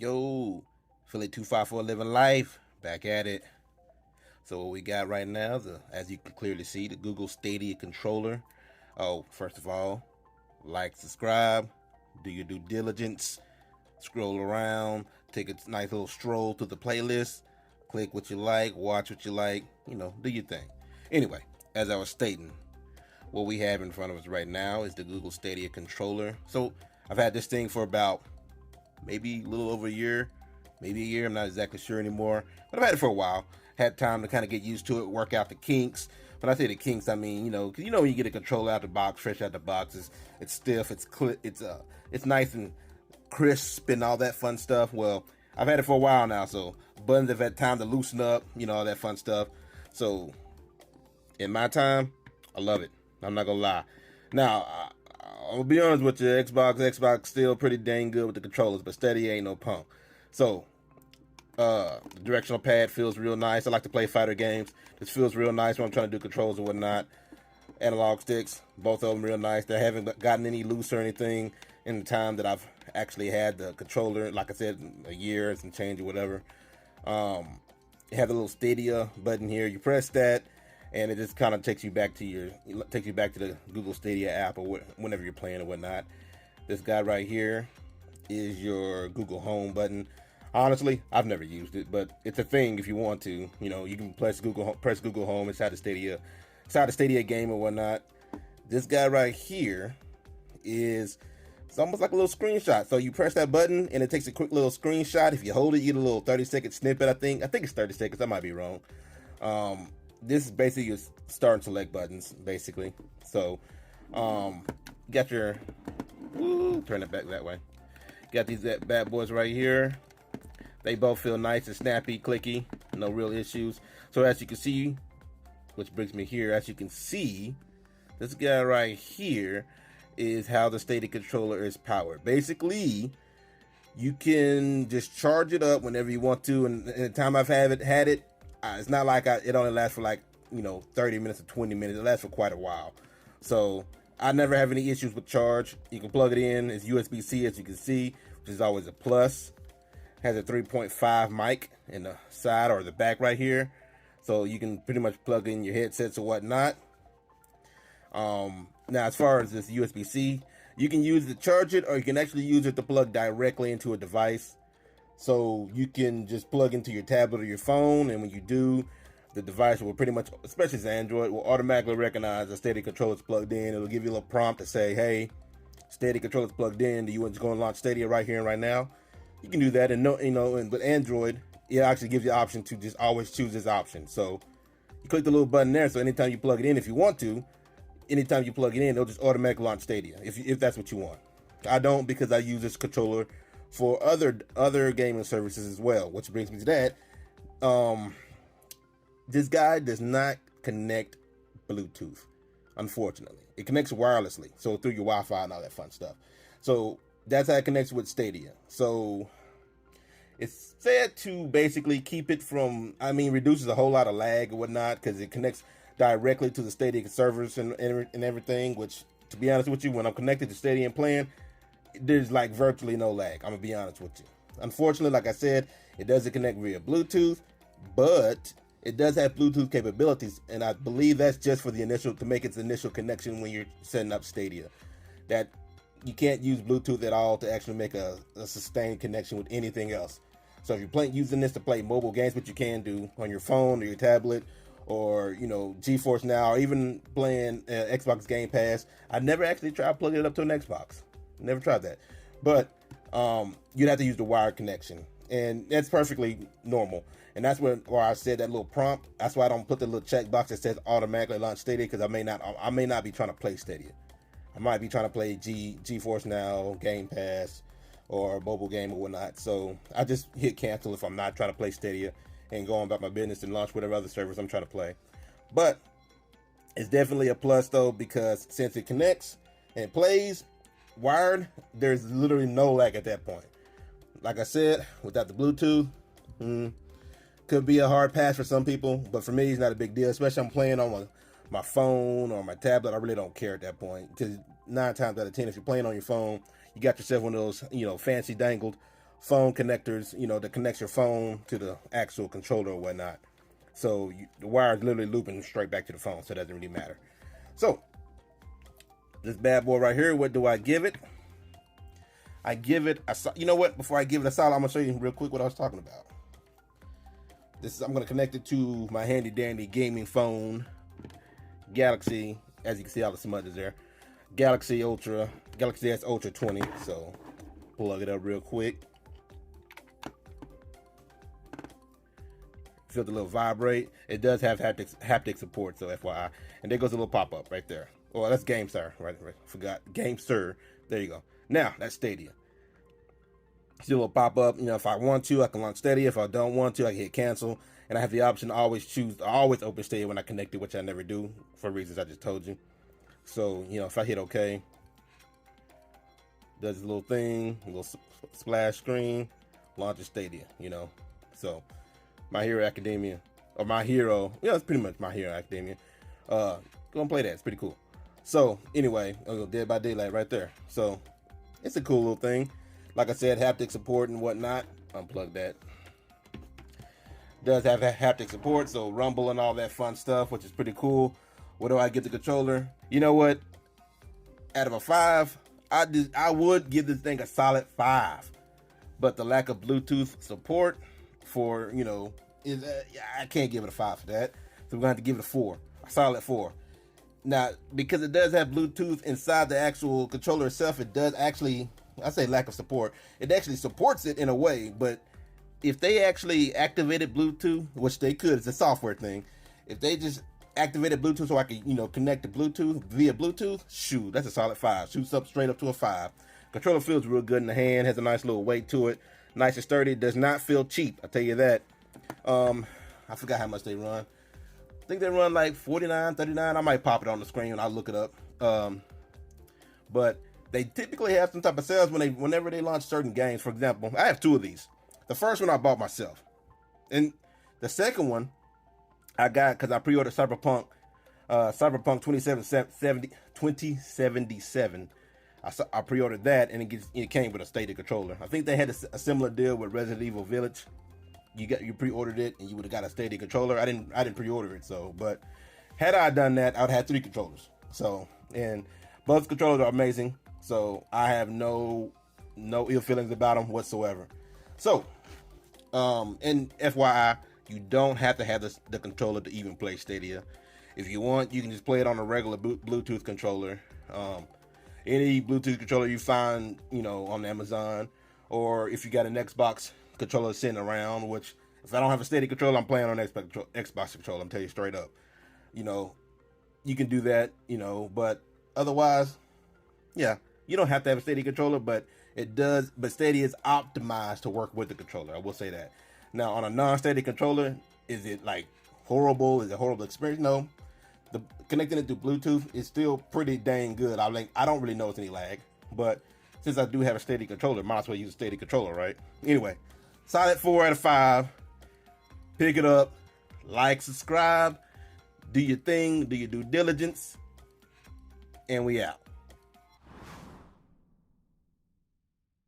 Yo, Philly 254 living life. Back at it. So what we got right now, as you can clearly see, the Google Stadia controller. Oh, first of all, like, subscribe, do your due diligence, scroll around, take a nice little stroll through the playlist, click what you like, watch what you like, do your thing. Anyway, as I was stating, what we have in front of us right now is the Google Stadia controller. So I've had this thing for about maybe a little over a year, maybe a year. I'm not exactly sure anymore, but I've had it for a while. Had time to kind of get used to it, work out the kinks. When I say the kinks, I mean, because when you get a controller out the box, fresh out the box, it's stiff, it's nice and crisp and all that fun stuff. Well, I've had it for a while now, so buttons have had time to loosen up, all that fun stuff. So in my time, I love it. I'm not gonna lie. Now, I'll be honest with you, Xbox still pretty dang good with the controllers, but Stadia ain't no punk. So, the directional pad feels real nice. I like to play fighter games. This feels real nice when I'm trying to do controls and whatnot. Analog sticks, both of them real nice. They haven't gotten any loose or anything in the time that I've actually had the controller. Like I said, a year and some change or whatever. You have the little Stadia button here. You press that, and it just kind of takes you back to the Google Stadia app or whenever you're playing or whatnot. This guy right here is your Google Home button. Honestly, I've never used it, but it's a thing if you want to. You can press Google Home inside the Stadia game or whatnot. This guy right here it's almost like a little screenshot. So you press that button and it takes a quick little screenshot. If you hold it, you get a little 30-second snippet. I think it's 30 seconds. I might be wrong. This is basically your start and select buttons, basically. So, got your, turn it back that way. Got these bad boys right here. They both feel nice and snappy, clicky, no real issues. So as you can see, which brings me here, as you can see, this guy right here is how the Stadia controller is powered. Basically, you can just charge it up whenever you want to, and the time I've had it, it's not like it only lasts for 30 minutes or 20 minutes. It lasts for quite a while. So I never have any issues with charge. You can plug it in. It's USB-C, as you can see, which is always a plus. Has a 3.5 mic in the side or the back right here. So you can pretty much plug in your headsets or whatnot. Now, as far as this USB-C, you can use it to charge it, or you can actually use it to plug directly into a device. So you can just plug into your tablet or your phone, and when you do, the device will pretty much, especially as Android, will automatically recognize the Stadia controller is plugged in. It'll give you a little prompt to say, hey, Stadia controller is plugged in. Do you want to go and launch Stadia right here and right now? You can do that, and with Android, it actually gives you the option to just always choose this option. So you click the little button there, so anytime you plug it in, if you want to, anytime you plug it in, it'll just automatically launch Stadia, if that's what you want. I don't, because I use this controller for other gaming services as well, which brings me to that. This guy does not connect Bluetooth, unfortunately. It connects wirelessly, so through your Wi-Fi and all that fun stuff. So that's how it connects with Stadia. So it's said to basically keep it from, reduces a whole lot of lag and whatnot, because it connects directly to the Stadia servers and everything, which, to be honest with you, when I'm connected to Stadia and playing, there's virtually no lag. I'm gonna be honest with you. Unfortunately, like I said, it doesn't connect via Bluetooth, but it does have Bluetooth capabilities, and I believe that's just for to make its initial connection when you're setting up Stadia. That you can't use Bluetooth at all to actually make a sustained connection with anything else. So if you're using this to play mobile games, which you can do on your phone or your tablet, or GeForce Now, or even playing Xbox Game Pass, I never actually tried plugging it up to an Xbox. Never tried that. But you'd have to use the wired connection, and that's perfectly normal. And that's where I said that little prompt. That's why I don't put the little checkbox that says automatically launch Stadia, because I may not be trying to play Stadia. I might be trying to play GeForce Now, Game Pass, or a mobile game or whatnot. So I just hit cancel if I'm not trying to play Stadia, and go on about my business and launch whatever other servers I'm trying to play. But it's definitely a plus though, because since it connects and it plays wired, there's literally no lag at that point. Like I said, without the Bluetooth, could be a hard pass for some people, but for me, it's not a big deal. Especially I'm playing on my phone or my tablet. I really don't care at that point, because 9 times out of 10, if you're playing on your phone, you got yourself one of those, fancy dangled phone connectors, you know, that connects your phone to the actual controller or whatnot. So the wire is literally looping straight back to the phone, so it doesn't really matter. So this bad boy right here, what do I give it? I give it a, you know what? Before I give it a solid, I'm gonna show you real quick what I was talking about. I'm gonna connect it to my handy dandy gaming phone, Galaxy. As you can see, all the smudges there. Galaxy S Ultra 20. So plug it up real quick. Feel the little vibrate. It does have haptic support, so FYI. And there goes a little pop-up right there. Oh, that's GameSir. Right. Forgot. GameSir. There you go. Now, that's Stadia. See a little pop-up. You know, if I want to, I can launch Stadia. If I don't want to, I can hit cancel. And I have the option to always open Stadia when I connect it, which I never do for reasons I just told you. So, you know, if I hit OK, does a little thing, a little splash screen, launches Stadia, you know. So, My Hero Academia, or My Hero, yeah, it's pretty much My Hero Academia. Go and play that, it's pretty cool. So, anyway, Dead by Daylight right there. So, it's a cool little thing. Like I said, haptic support and whatnot. Unplug that. Does have haptic support, so rumble and all that fun stuff, which is pretty cool. What do I get the controller? You know what? Out of a 5, I would give this thing a solid 5. But the lack of Bluetooth support for, you know, I can't give it a 5 for that. So we're going to have to give it a 4, a solid 4. Now, because it does have Bluetooth inside the actual controller itself, it does actually, I say lack of support, it actually supports it in a way, but if they actually activated Bluetooth, which they could, it's a software thing. If they just activated Bluetooth so I could, you know, connect to Bluetooth via Bluetooth, shoot, that's a solid 5. Shoots up straight up to a 5. Controller feels real good in the hand, has a nice little weight to it. Nice and sturdy, does not feel cheap, I'll tell you that. I forgot how much they run. I think they run like $49, $39. I might pop it on the screen when I look it up. But they typically have some type of sales whenever they launch certain games. For example, I have 2 of these. The first one I bought myself, and the second one I got because I pre-ordered Cyberpunk 2077. I pre-ordered that, and it came with a Stadia controller. I think they had a similar deal with Resident Evil Village. You pre-ordered it, and you would have got a Stadia controller. I didn't pre-order it, so but had I done that, I would have had 3 controllers. So, and both controllers are amazing. So I have no ill feelings about them whatsoever. So. And FYI, you don't have to have the controller to even play Stadia. If you want, you can just play it on a regular Bluetooth controller. Any Bluetooth controller you find, you know, on Amazon, or if you got an Xbox controller sitting around, which if I don't have a Stadia controller, I'm playing on an Xbox controller. I'm telling you straight up, you know, you can do that, you know, but otherwise, yeah, you don't have to have a Stadia controller, but Stadia is optimized to work with the controller. I will say that. Now, on a non-Stadia controller, is it like horrible? Is it a horrible experience? No. Connecting it to Bluetooth is still pretty dang good. I don't really notice any lag, but since I do have a Stadia controller, might as well use a Stadia controller, right? Anyway, solid 4 out of 5. Pick it up, like, subscribe, do your thing, do your due diligence, and we out.